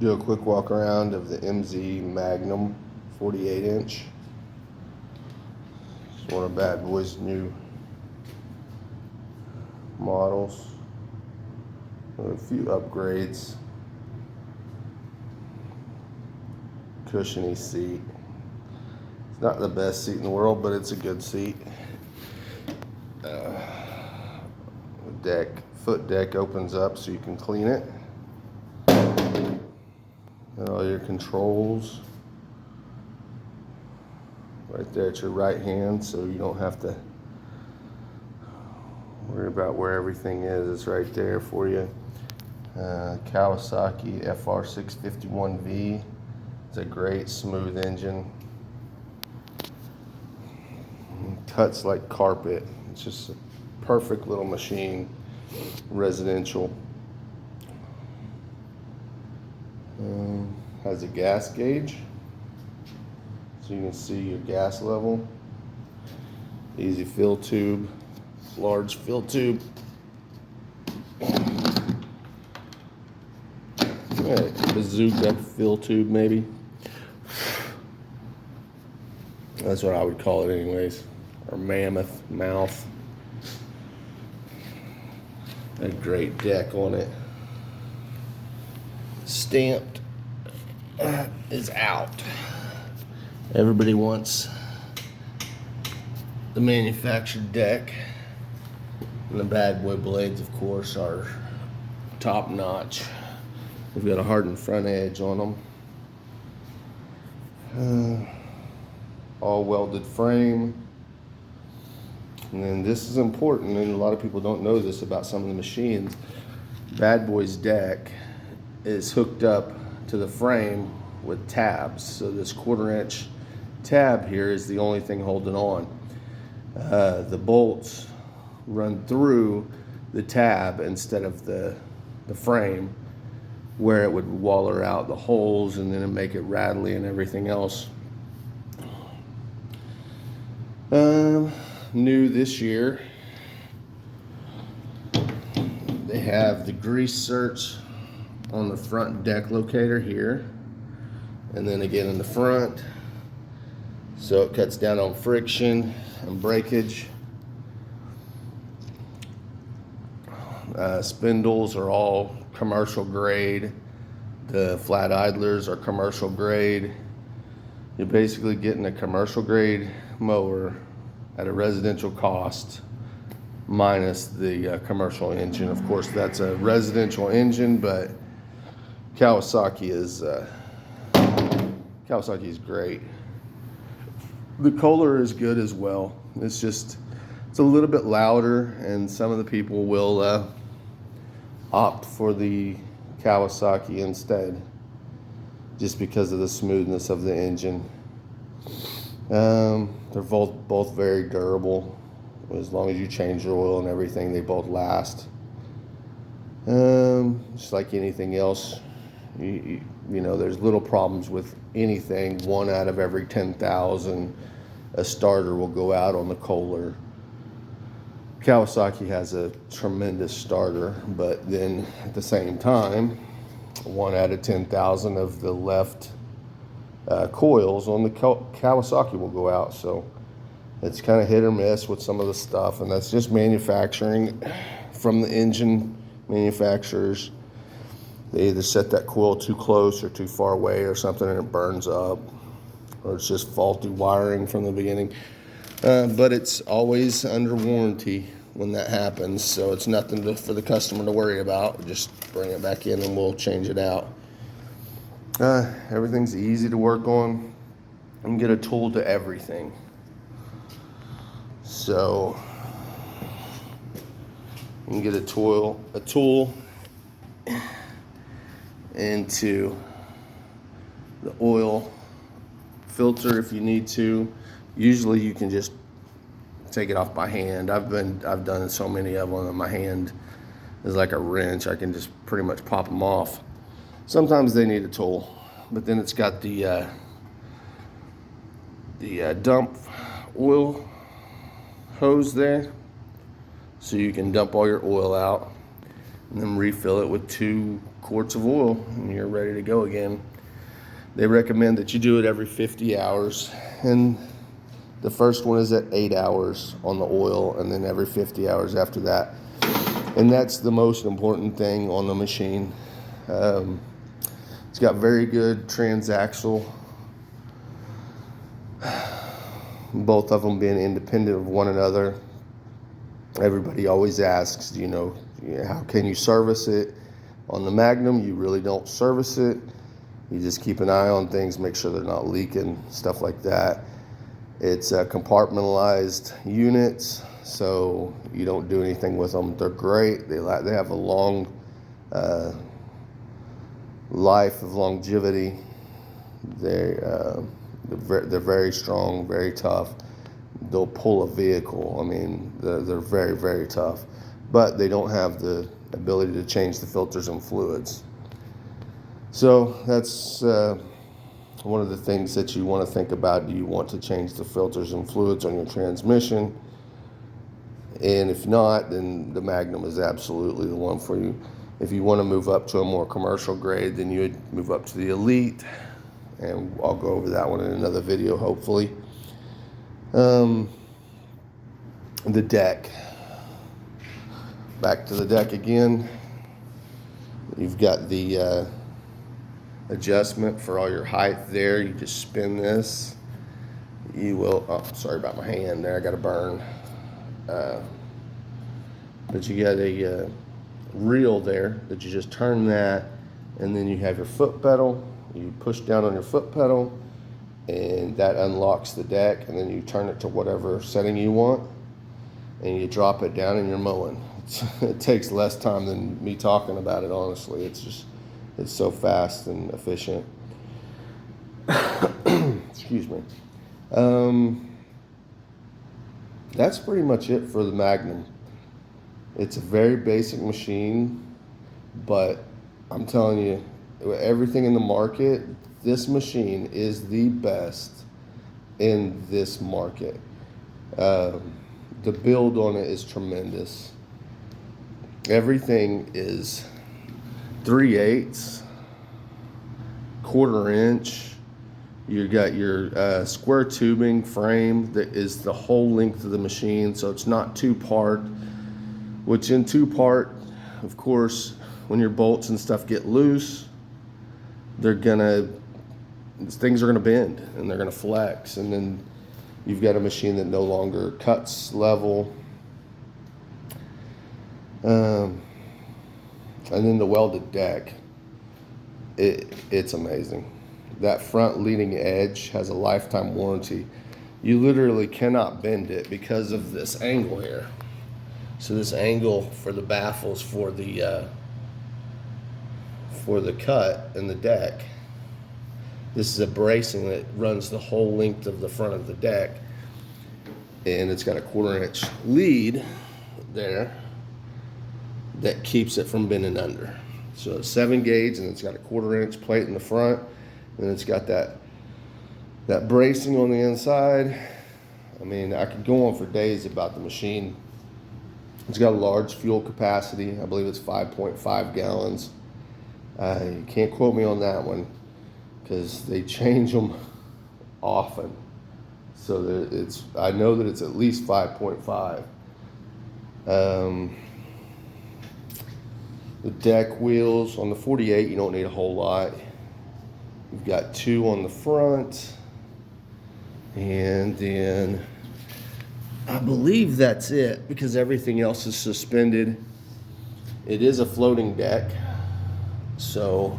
Do a quick walk around of the MZ Magnum 48-inch. It's one of BadBoy's new models. A few upgrades. Cushiony seat. It's not the best seat in the world, but it's a good seat. Foot deck opens up so you can clean it. And all your controls right there at your right hand, so you don't have to worry about where everything is. It's right there for you. Kawasaki FR651V. It's a great smooth engine. Cuts like carpet. It's just a perfect little machine. Residential. Has a gas gauge, so you can see your gas level. Easy fill tube, large fill tube. Bazooka fill tube, maybe. That's what I would call it anyways. Or mammoth mouth. A great deck on it. Stamped is out. Everybody wants the manufactured deck. And the BadBoy blades, of course, are top notch. We've got a hardened front edge on them. All welded frame. And then this is important, and a lot of people don't know this about some of the machines. BadBoy's deck is hooked up to the frame with tabs. So this 1/4-inch tab here is the only thing holding on. The bolts run through the tab instead of the frame, where it would waller out the holes and then make it rattly and everything else. New this year, they have the grease search on the front deck locator here, and then again in the front, so it cuts down on friction and breakage. Spindles are all commercial grade. The flat idlers are commercial grade. You're basically getting a commercial grade mower at a residential cost, minus the commercial engine. Of course, that's a residential engine, but Kawasaki is great. The Kohler is good as well. It's a little bit louder, and some of the people will opt for the Kawasaki instead, just because of the smoothness of the engine. They're both very durable. As long as you change your oil and everything, they both last. Just like anything else, you know, there's little problems with anything. 1 out of every 10,000, a starter will go out on the Kohler. Kawasaki has a tremendous starter, but then at the same time, 1 out of 10,000 of the left coils on the Kawasaki will go out. So it's kind of hit or miss with some of the stuff, and that's just manufacturing from the engine manufacturers. They either set that coil too close or too far away or something, and it burns up, or it's just faulty wiring from the beginning. But it's always under warranty when that happens, so it's nothing for the customer to worry about. Just bring it back in and we'll change it out. Everything's easy to work on. You can get a tool to everything. So you can get a tool into the oil filter if you need to. Usually you can just take it off by hand. I've done so many of them, and my hand is like a wrench. I can just pretty much pop them off. Sometimes they need a tool, but then it's got the dump oil hose there, so you can dump all your oil out. and then refill it with 2 quarts of oil, and you're ready to go again. They recommend that you do it every 50 hours, and the first one is at 8 hours on the oil, and then every 50 hours after that. And that's the most important thing on the machine. It's got very good transaxle, both of them being independent of one another. Everybody always asks, how can you service it? On the Magnum, you really don't service it. You just keep an eye on things, make sure they're not leaking, stuff like that. It's compartmentalized units, so you don't do anything with them. They're great. They have a long life of longevity. They're very strong, very tough. They'll pull a vehicle. I mean, they're very, very tough, but they don't have the ability to change the filters and fluids. So that's one of the things that you want to think about. Do you want to change the filters and fluids on your transmission? And if not, then the Magnum is absolutely the one for you. If you want to move up to a more commercial grade, then you would move up to the Elite, and I'll go over that one in another video, hopefully. The deck. Back to the deck again. You've got the adjustment for all your height there. You just spin this. You will, oh, sorry about my hand there, I got a burn. But you got a reel there that you just turn that, and then you have your foot pedal. You push down on your foot pedal, and that unlocks the deck, and then you turn it to whatever setting you want, and you drop it down and you're mowing. It takes less time than me talking about it, honestly. It's so fast and efficient. Excuse me. That's pretty much it for the Magnum. It's a very basic machine, but I'm telling you, everything in the market, this machine is the best in this market. The build on it is tremendous. Everything is 3/8, 1/4 inch. You got your square tubing frame that is the whole length of the machine, so it's not 2-part, which in 2-part, of course, when your bolts and stuff get loose, things are gonna bend and they're gonna flex, and then you've got a machine that no longer cuts level. And then the welded deck, it's amazing. That front leading edge has a lifetime warranty. You literally cannot bend it because of this angle here. So this angle for the baffles for the cut in the deck, this is a bracing that runs the whole length of the front of the deck, and it's got a 1/4 inch lead there that keeps it from bending under. So it's 7 gauge, and it's got a 1/4 inch plate in the front, and it's got that bracing on the inside. I mean, I could go on for days about the machine. It's got a large fuel capacity. I believe it's 5.5 gallons. You can't quote me on that one because they change them often. So I know that it's at least 5.5. The deck wheels on the 48, you don't need a whole lot. You've got 2 on the front, and then I believe that's it because everything else is suspended. It is a floating deck, so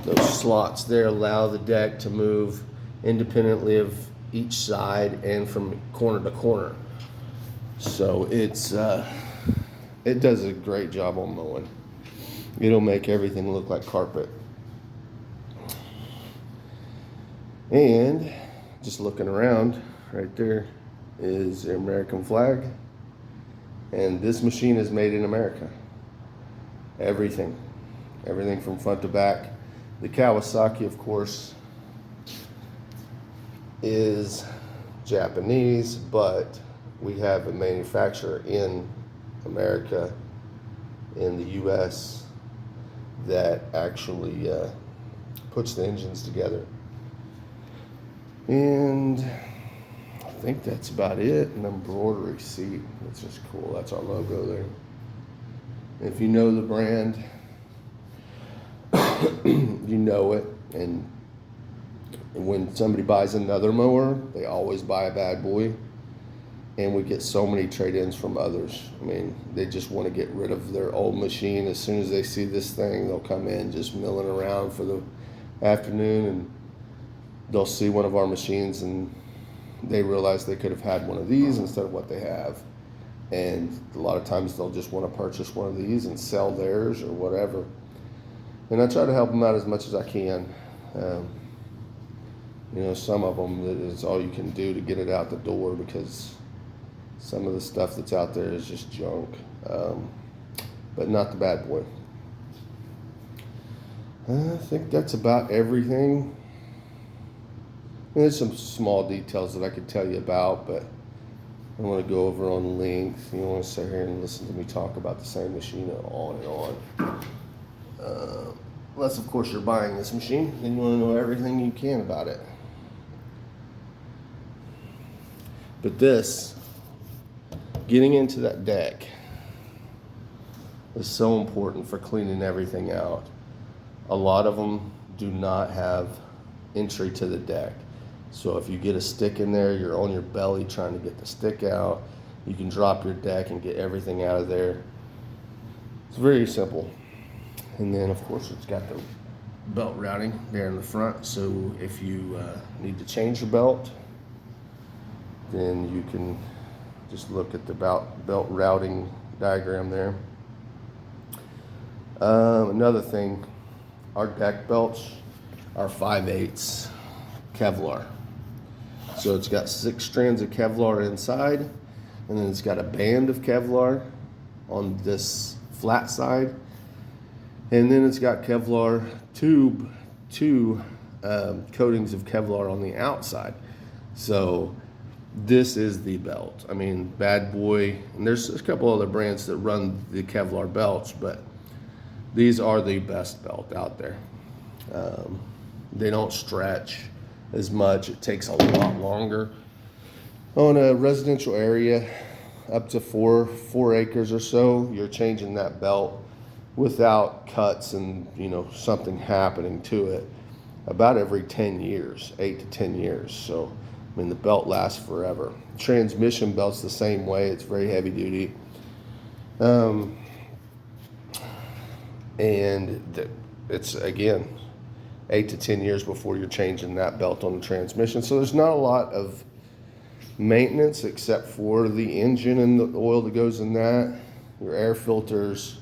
those slots there allow the deck to move independently of each side and from corner to corner. So it does a great job on mowing. It'll make everything look like carpet. And just looking around, right there is the American flag. And this machine is made in America. Everything from front to back. The Kawasaki, of course, is Japanese, but we have a manufacturer in America in the U.S. that actually puts the engines together. And I think that's about it. An embroidery seat. That's just cool. That's our logo there. If you know the brand, you know it. And when somebody buys another mower, they always buy a BadBoy. And we get so many trade-ins from others. I mean, they just want to get rid of their old machine. As soon as they see this thing, they'll come in just milling around for the afternoon, and they'll see one of our machines and they realize they could have had one of these instead of what they have. And a lot of times they'll just want to purchase one of these and sell theirs or whatever. And I try to help them out as much as I can. You know, some of them, it's all you can do to get it out the door, because some of the stuff that's out there is just junk. But not the BadBoy. I think that's about everything. There's some small details that I could tell you about, but I want to go over on length. You don't want to sit here and listen to me talk about the same machine on and on. Unless, of course, you're buying this machine, then you want to know everything you can about it. But this, getting into that deck, is so important for cleaning everything out. A lot of them do not have entry to the deck. So if you get a stick in there, you're on your belly trying to get the stick out. You can drop your deck and get everything out of there. It's very simple. And then, of course, it's got the belt routing there in the front. So if you need to change your belt, then you can just look at the belt routing diagram there. Another thing, our deck belts are 5/8 Kevlar. So it's got 6 strands of Kevlar inside, and then it's got a band of Kevlar on this flat side, and then it's got Kevlar two coatings of Kevlar on the outside. So this is the belt. I mean, BadBoy, and there's a couple other brands that run the Kevlar belts, but these are the best belt out there. They don't stretch as much. It takes a lot longer. On a residential area, up to four acres or so, you're changing that belt without cuts and, you know, something happening to it about every 10 years, 8 to 10 years. So, I mean, the belt lasts forever. Transmission belt's the same way. It's very heavy duty. And it's, again, 8 to 10 years before you're changing that belt on the transmission. So there's not a lot of maintenance except for the engine and the oil that goes in that, your air filters,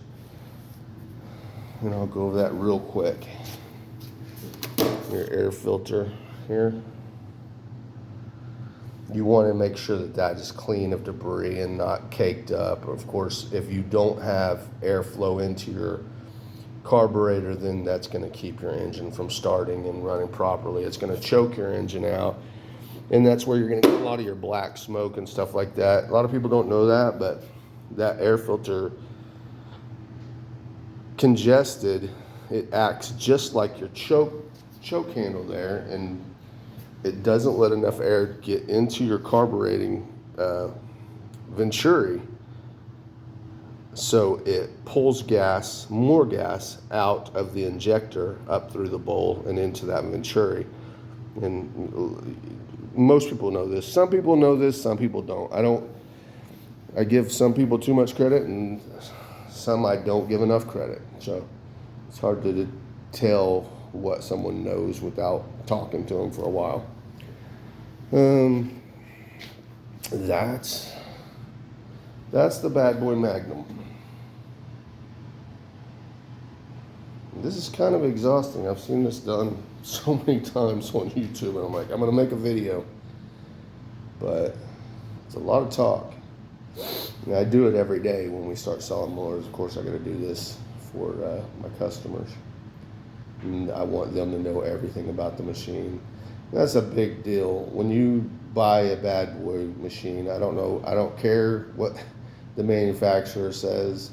and I'll go over that real quick. Your air filter here, you want to make sure that that is clean of debris and not caked up. Of course, if you don't have airflow into your carburetor, then that's going to keep your engine from starting and running properly. It's going to choke your engine out, and that's where you're going to get a lot of your black smoke and stuff like that. A lot of people don't know that, but that air filter, congested, it acts just like your choke handle there, and it doesn't let enough air get into your carbureting venturi. So it pulls gas, more gas, out of the injector up through the bowl and into that venturi. And most people know this. Some people know this, some people don't. I give some people too much credit, and some I don't give enough credit. So it's hard to tell what someone knows without talking to them for a while. That's the BadBoy Magnum. This is kind of exhausting. I've seen this done so many times on YouTube, and I'm like, I'm gonna make a video, but it's a lot of talk. And I do it every day when we start selling mowers. Of course, I gotta do this for my customers, and I want them to know everything about the machine. That's a big deal. When you buy a BadBoy machine, I don't care what the manufacturer says.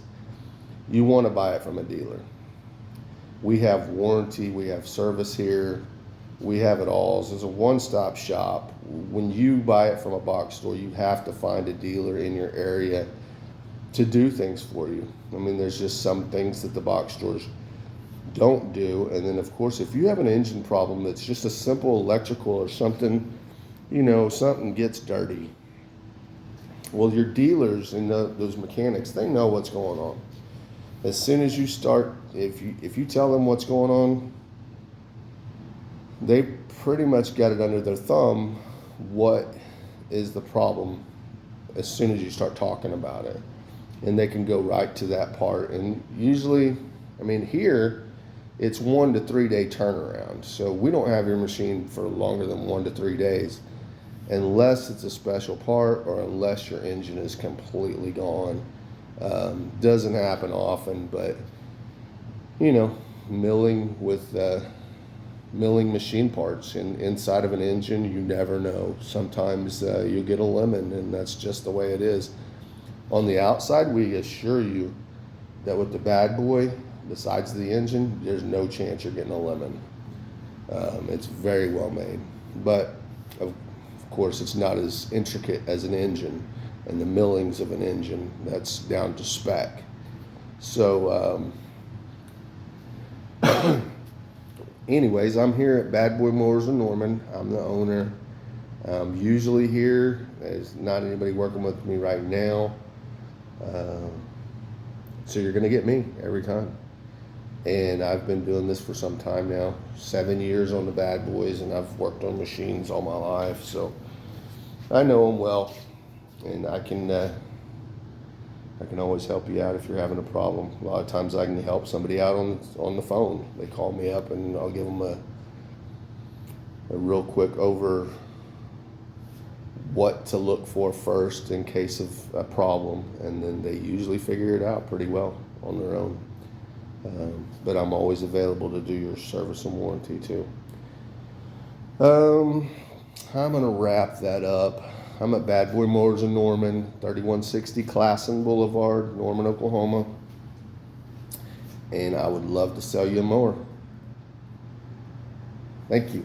you want to buy it from a dealer. We have warranty, we have service here, we have it all. So it's a one-stop shop. When you buy it from a box store, you have to find a dealer in your area to do things for you. I mean, there's just some things that the box stores don't do. And then, of course, if you have an engine problem that's just a simple electrical or something, something gets dirty, well, your dealers and those mechanics, they know what's going on. As soon as you start, if you tell them what's going on, they pretty much got it under their thumb what is the problem as soon as you start talking about it. And they can go right to that part. And usually, I mean, here, it's 1 to 3 day turnaround. So we don't have your machine for longer than 1 to 3 days, unless it's a special part or unless your engine is completely gone. Doesn't happen often, but milling with milling machine parts inside of an engine, you never know. Sometimes you get a lemon, and that's just the way it is. On the outside, we assure you that with the BadBoy, besides the engine, there's no chance you're getting a lemon. It's very well made, but of course it's not as intricate as an engine, and the millings of an engine, that's down to spec. So anyways, I'm here at BadBoy Mowers in Norman. I'm the owner. Usually here, there's not anybody working with me right now. So you're gonna get me every time. And I've been doing this for some time now, 7 years on the BadBoys, and I've worked on machines all my life, so I know them well, and I can always help you out if you're having a problem. A lot of times I can help somebody out on the phone. They call me up, and I'll give them a real quick over what to look for first in case of a problem, and then they usually figure it out pretty well on their own. But I'm always available to do your service and warranty too. I'm gonna wrap that up. I'm at BadBoy Mowers in Norman, 3160 Classen Boulevard, Norman, Oklahoma, and I would love to sell you a mower. Thank you.